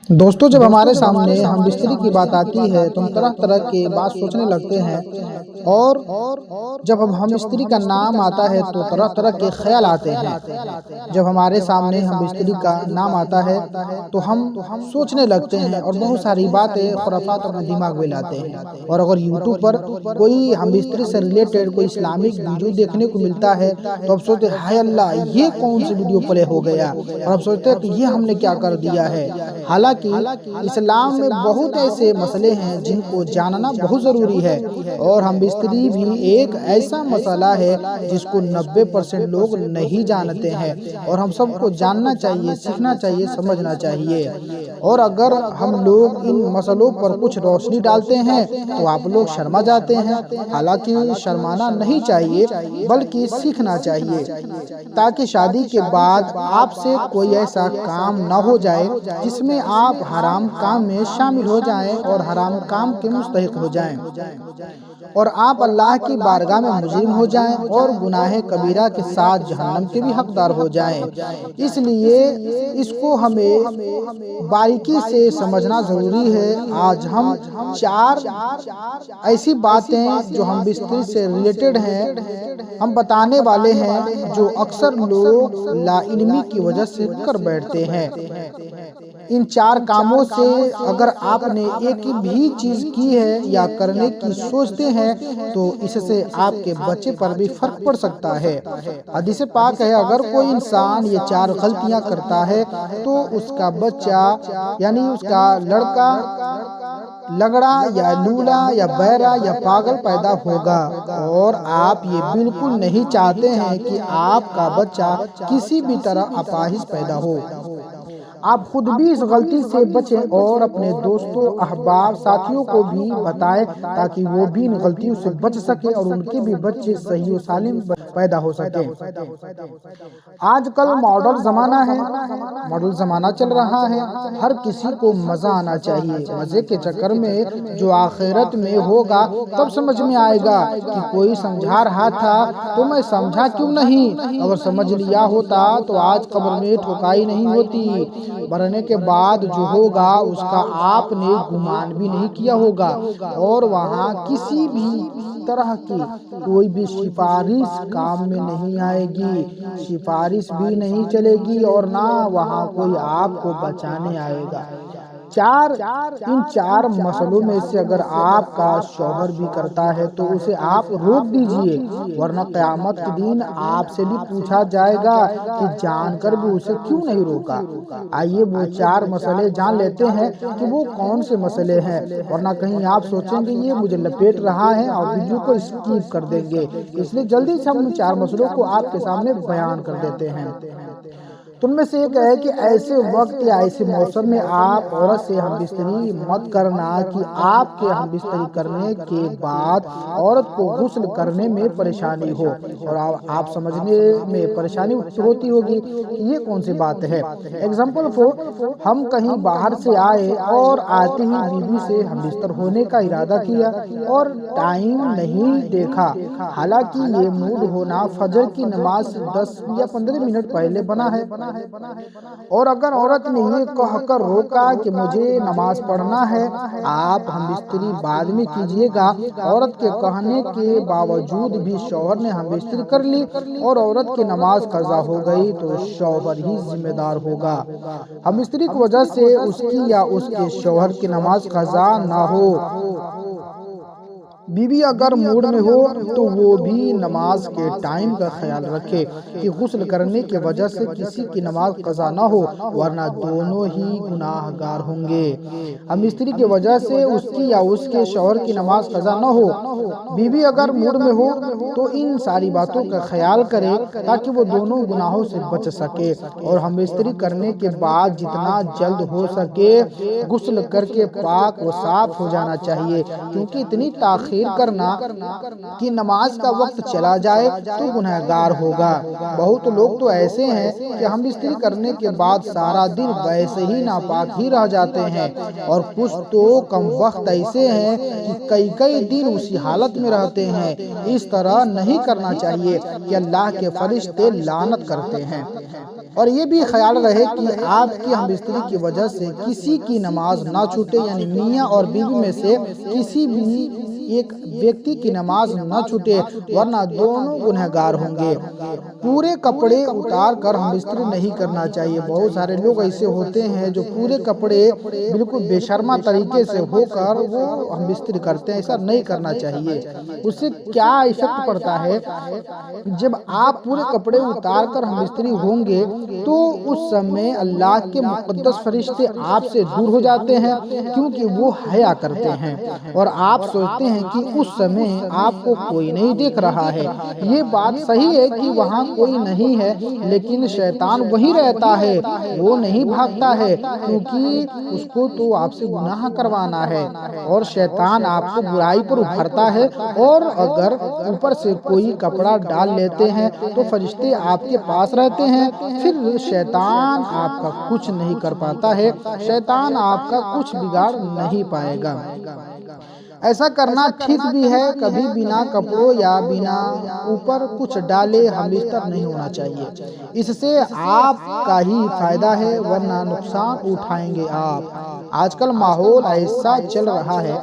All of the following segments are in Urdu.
دوستو، جب ہمارے سامنے ہم بستری کی بات آتی ہے تو ہم طرح طرح کے بات سوچنے لگتے ہیں، اور جب ہم بستری کا نام آتا ہے تو طرح طرح کے خیال آتے ہیں۔ جب ہمارے سامنے ہم بستری کا نام آتا ہے تو ہم سوچنے لگتے ہیں اور بہت ساری باتیں خرافات اپنے دماغ میں لاتے ہیں۔ اور اگر یوٹیوب پر کوئی ہم بستری سے ریلیٹڈ کوئی اسلامک ویڈیو دیکھنے کو ملتا ہے تو اب سوچتے ہیں، ہائے اللہ، یہ کون سی ویڈیو پلے ہو گیا، اور اب سوچتے ہیں کہ یہ ہم نے کیا کر دیا ہے۔ حالانکہ اسلام میں بہت ایسے مسئلے ہیں جن کو جاننا بہت ضروری ہے، اور ہم بستری بھی ایک ایسا مسئلہ ہے جس کو 90% لوگ نہیں جانتے ہیں، اور ہم سب کو جاننا چاہیے، سیکھنا چاہیے، سمجھنا چاہیے۔ اور اگر ہم لوگ ان مسئلوں پر کچھ روشنی ڈالتے ہیں تو آپ لوگ شرما جاتے ہیں۔ حالانکہ شرمانا نہیں چاہیے بلکہ سیکھنا چاہیے، تاکہ شادی کے بعد آپ سے کوئی ایسا کام نہ ہو جائے جس میں آپ حرام کام میں شامل ہو جائیں اور حرام کام کے مستحق ہو جائیں، اور آپ اللہ کی بارگاہ میں مجرم ہو جائیں اور گناہ کبیرہ کے ساتھ جہنم کے بھی حقدار ہو جائیں۔ اس لیے اس کو ہمیں باریکی سے سمجھنا ضروری ہے۔ آج ہم 4 ایسی باتیں جو ہم بستری سے ریلیٹڈ ہیں ہم بتانے والے ہیں، جو اکثر لوگ لا علمی کی وجہ سے کر بیٹھتے ہیں۔ ان 4 کاموں سے اگر آپ نے ایک بھی چیز کی ہے یا کرنے کی سوچتے ہیں تو اس سے آپ کے بچے پر بھی فرق پڑ سکتا ہے۔ حدیث پاک ہے، اگر کوئی انسان یہ 4 غلطیاں کرتا ہے تو اس کا بچہ، یعنی اس کا لڑکا، لنگڑا یا لولا یا بہرا یا پاگل پیدا ہوگا، اور آپ یہ بالکل نہیں چاہتے ہیں کہ آپ کا بچہ کسی بھی طرح اپاہج پیدا ہو۔ آپ خود بھی اس غلطی سے بچیں اور اپنے دوستوں، احباب، ساتھیوں کو بھی بتائیں تاکہ وہ بھی ان غلطیوں سے بچ سکیں اور ان کے بھی بچے صحیح و سالم پیدا ہو سکیں۔ آج کل ماڈرن زمانہ ہے، ماڈرن زمانہ چل رہا ہے، ہر کسی کو مزہ آنا چاہیے۔ مزے کے چکر میں جو آخرت میں ہوگا تب سمجھ میں آئے گا کہ کوئی سمجھا رہا تھا تو میں سمجھا کیوں نہیں، اگر سمجھ لیا ہوتا تو آج قبر میں ٹھکائی نہیں ہوتی۔ مرنے کے بعد جو ہوگا اس کا آپ نے گمان بھی نہیں کیا ہوگا، اور وہاں کسی بھی طرح کی کوئی بھی سفارش کام میں نہیں آئے گی، سفارش بھی نہیں چلے گی، اور نہ وہاں کوئی آپ کو بچانے آئے گا۔ ان 4 مسئلوں میں سے اگر آپ کا شوہر بھی کرتا ہے تو اسے آپ روک دیجئے، ورنہ قیامت کے دن آپ سے بھی پوچھا جائے گا کہ جان کر بھی اسے کیوں نہیں روکا۔ آئیے وہ 4 مسئلے جان لیتے ہیں کہ وہ کون سے مسئلے ہیں، ورنہ کہیں آپ سوچیں گے یہ مجھے لپیٹ رہا ہے اور ویڈیو کو اسکیپ کر دیں گے۔ اس لیے جلدی سے ہم ان 4 مسئلوں کو آپ کے سامنے بیان کر دیتے ہیں۔ تو ان میں سے ایک ہے کہ ایسے وقت یا ایسے موسم میں آپ عورت سے ہم بستری مت کرنا کہ آپ کے ہم بستری کرنے کے بعد عورت کو غسل کرنے میں پریشانی ہو، اور آپ سمجھنے میں پریشانی ہوتی ہوگی کہ یہ کون سی بات ہے۔ ایگزامپل ہم کہیں باہر سے آئے اور آتے ہی بیوی سے ہم بستر ہونے کا ارادہ کیا اور ٹائم نہیں دیکھا، حالانکہ یہ موڈ ہونا فجر کی نماز سے 10 یا 15 منٹ پہلے بنا ہے، اور اگر عورت نے یہ کہہ کر روکا کہ مجھے نماز پڑھنا ہے، آپ ہم بستری بعد میں کیجئے گا۔ عورت کے کہنے کے باوجود بھی شوہر نے ہم بستری کر لی اور عورت کی نماز قضا ہو گئی تو شوہر ہی ذمہ دار ہوگا۔ ہم بستری کی وجہ سے اس کی یا اس کے شوہر کی نماز قضا نہ ہو۔ بیوی اگر موڈ میں ہو تو وہ بھی نماز کے ٹائم کا خیال رکھے کہ غسل کرنے کی وجہ سے کسی کی نماز قضا نہ ہو، ورنہ دونوں ہی گناہ گار ہوں گے۔ ہم بستری کی وجہ سے اس کی یا اس کے شوہر کی نماز قضا نہ ہو۔ بیوی اگر موڈ میں ہو تو ان ساری باتوں کا خیال کرے تاکہ وہ دونوں گناہوں سے بچ سکے، اور ہم بستری کرنے کے بعد جتنا جلد ہو سکے غسل کر کے پاک و صاف ہو جانا چاہیے، کیونکہ اتنی تاخیر کرنا کہ نماز کا وقت چلا جائے تو گنہگار ہوگا۔ بہت لوگ تو ایسے ہیں کہ ہم بستری کرنے کے بعد سارا دن ویسے ہی ناپاک ہی رہ جاتے ہیں، اور کچھ تو کم وقت ایسے ہیں کہ کئی دن اسی حالت میں رہتے ہیں۔ اس طرح نہیں کرنا چاہیے کہ اللہ کے فرشتے لعنت کرتے ہیں۔ اور یہ بھی خیال رہے کہ آپ کی ہم بستری کی وجہ سے کسی کی نماز نہ چھوٹے، یعنی میاں اور بیوی میں سے کسی بھی ایک ویکتی کی نماز نہ چھوٹے، ورنہ دونوں گنہگار ہوں گے۔ پورے کپڑے اتار کر ہم بستری نہیں کرنا چاہیے۔ بہت سارے لوگ ایسے ہوتے ہیں جو پورے کپڑے بالکل بے شرمہ طریقے سے ہو کر وہ ہم بستری کرتے ہیں، ایسا نہیں کرنا چاہیے۔ اس سے کیا ایفیکٹ پڑتا ہے، جب آپ پورے کپڑے اتار کر ہم بستری ہوں گے تو اس سمے اللہ کے مقدس فرشتے آپ سے دور ہو جاتے ہیں، کیونکہ وہ حیا کرتے ہیں اور آپ سوچتے ہیں کہ اس سمے آپ کو کوئی نہیں دیکھ رہا ہے۔ یہ بات صحیح ہے کہ وہاں کوئی نہیں ہے، لیکن شیطان وہی رہتا ہے، وہ نہیں بھاگتا ہے، کیونکہ اس کو تو آپ سے گناہ کروانا ہے اور شیطان آپ کو برائی پر ابھارتا ہے۔ اور اگر اوپر سے کوئی کپڑا ڈال لیتے ہیں تو فرشتے آپ کے پاس رہتے ہیں، پھر شیطان آپ کا کچھ نہیں کر پاتا ہے، شیطان آپ کا کچھ بگاڑ نہیں پائے گا۔ ایسا کرنا ٹھیک بھی ہے، کبھی بنا کپڑوں یا بنا اوپر کچھ ڈالے ہم بستر نہیں ہونا چاہیے۔ اس سے آپ کا ہی فائدہ ہے، ورنہ نقصان اٹھائیں گے آپ۔ آج کل ماحول ایسا چل رہا ہے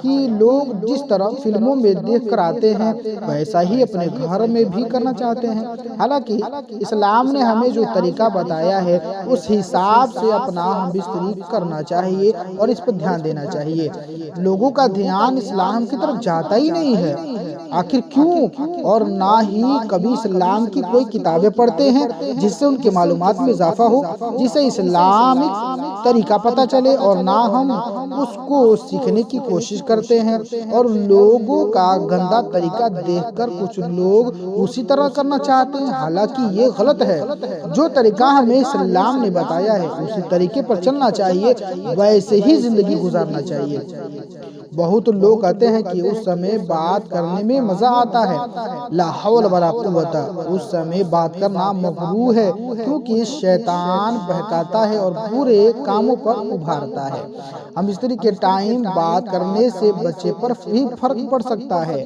کہ لوگ جس طرح فلموں میں دیکھ کر آتے ہیں ویسا ہی اپنے گھر میں بھی کرنا چاہتے ہیں۔ حالانکہ اسلام نے ہمیں جو طریقہ بتایا ہے اس حساب سے اپنا ہم بستری کرنا چاہیے اور اس پر دھیان دینا چاہیے۔ لوگوں کا دھیان اسلام کی طرف جاتا ہی نہیں ہے، آخر کیوں؟ اور نہ ہی کبھی اسلام کی کوئی کتابیں پڑھتے ہیں جس سے ان کے معلومات میں اضافہ ہو، جس سے اسلامک طریقہ پتہ چلے، اور نہ ہم اس کو سیکھنے کی کوشش کرتے ہیں۔ اور لوگوں کا گندا طریقہ دیکھ کر کچھ لوگ اسی طرح کرنا چاہتے ہیں، حالانکہ یہ غلط ہے۔ جو طریقہ ہمیں اسلام نے بتایا ہے اسی طریقے پر چلنا چاہیے، ویسے ہی زندگی گزارنا چاہیے۔ بہت لوگ کہتے ہیں کہ اس سمے بات کرنے میں مزہ آتا ہے، لا حول ولا قوت، اس سمے بات کرنا مکروہ ہے، کیونکہ شیطان بہکاتا ہے اور برے کاموں پر ابھارتا ہے۔ ہم بستری کے ٹائم بات کرنے سے بچے پر بھی فرق پڑ سکتا ہے،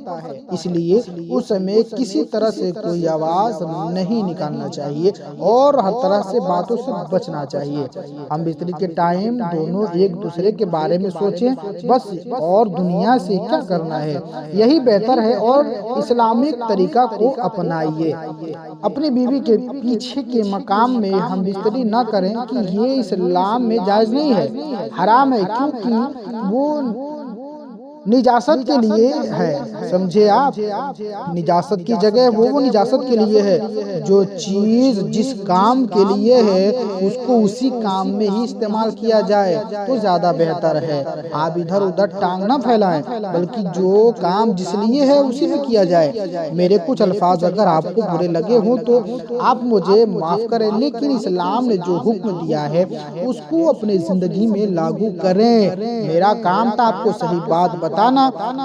اس لیے اس سمے کسی طرح سے کوئی آواز نہیں نکالنا چاہیے اور ہر طرح سے باتوں سے بچنا چاہیے۔ ہم بستری کے ٹائم دونوں ایک دوسرے کے بارے میں سوچیں بس، اور دنیا سے کیا کرنا ہے، یہی بہتر ہے، اور اسلامک طریقہ کو اپنائیے۔ اپنی بیوی کے پیچھے کے مقام میں ہم بستری نہ کریں کہ یہ اسلام میں جائز نہیں ہے، حرام ہے، کیونکہ وہ نجاست کے لیے ہے، سمجھے آپ؟ نجاست کی جگہ وہ نجاست کے لیے ہے۔ جو چیز جس کام کے لیے ہے اس کو اسی کام میں ہی استعمال کیا جائے تو زیادہ بہتر ہے۔ آپ ادھر ادھر ٹانگ نہ پھیلائیں، بلکہ جو کام جس لیے ہے اسی میں کیا جائے۔ میرے کچھ الفاظ اگر آپ کو برے لگے ہوں تو آپ مجھے معاف کریں، لیکن اسلام نے جو حکم دیا ہے اس کو اپنی زندگی میں لاگو کریں۔ میرا کام تھا آپ کو صحیح بات بتانا،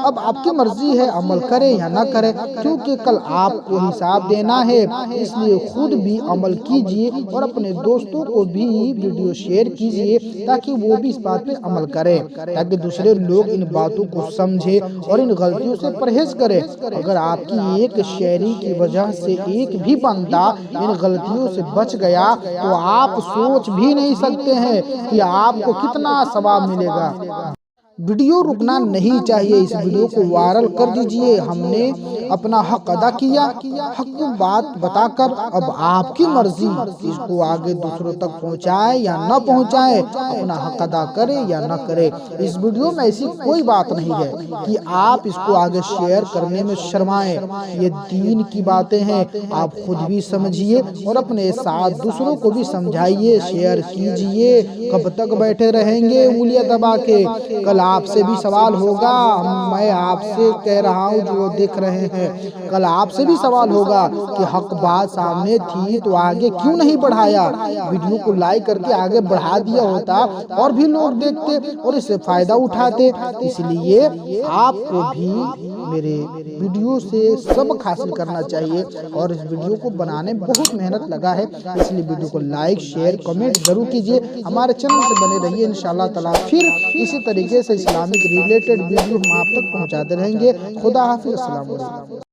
اب آپ کی مرضی ہے عمل کرے یا نہ کرے، کیونکہ کل آپ کو حساب دینا ہے۔ اس لیے خود بھی عمل کیجئے اور اپنے دوستوں کو بھی ویڈیو شیئر کیجئے تاکہ وہ بھی اس بات پہ عمل کریں، تاکہ دوسرے لوگ ان باتوں کو سمجھیں اور ان غلطیوں سے پرہیز کریں۔ اگر آپ کی ایک شیئرنگ کی وجہ سے ایک بھی بندہ ان غلطیوں سے بچ گیا تو آپ سوچ بھی نہیں سکتے ہیں کہ آپ کو کتنا ثواب ملے گا۔ ویڈیو رکنا نہیں چاہیے، اس ویڈیو کو وائرل کر دیجئے۔ ہم نے اپنا حق ادا کیا، حق بات بتا کر اب آپ کی مرضی، اس کو آگے دوسروں تک پہنچائے یا نہ پہنچائے، اپنا حق ادا کرے یا نہ کرے۔ اس ویڈیو میں ایسی کوئی بات نہیں ہے کہ آپ اس کو آگے شیئر کرنے میں شرمائیں، یہ دین کی باتیں ہیں، آپ خود بھی سمجھیے اور اپنے ساتھ دوسروں کو بھی سمجھائیے، شیئر کیجئے۔ کب تک بیٹھے رہیں گے انگلیاں دبا کے؟ کل آپ سے بھی سوال ہوگا، میں آپ سے کہہ رہا ہوں جو دیکھ رہے ہیں، کل آپ سے بھی سوال ہوگا کہ حق بات سامنے تھی تو آگے کیوں نہیں بڑھایا؟ ویڈیو کو لائک کر کے آگے بڑھا دیا ہوتا اور بھی لوگ دیکھتے اور اس سے فائدہ اٹھاتے۔ اس لیے آپ کو بھی میرے ویڈیو سے سبق حاصل کرنا چاہیے، اور اس ویڈیو کو بنانے میں بہت محنت لگا ہے، اس لیے ویڈیو کو لائک شیئر کمنٹ ضرور کیجئے۔ ہمارے چینل سے بنے رہیے، انشاءاللہ تعالی پھر اسی طریقے سے اسلامک ریلیٹڈ ویڈیو ہم آپ تک پہنچاتے رہیں گے۔ خدا حافظ، السلام علیکم۔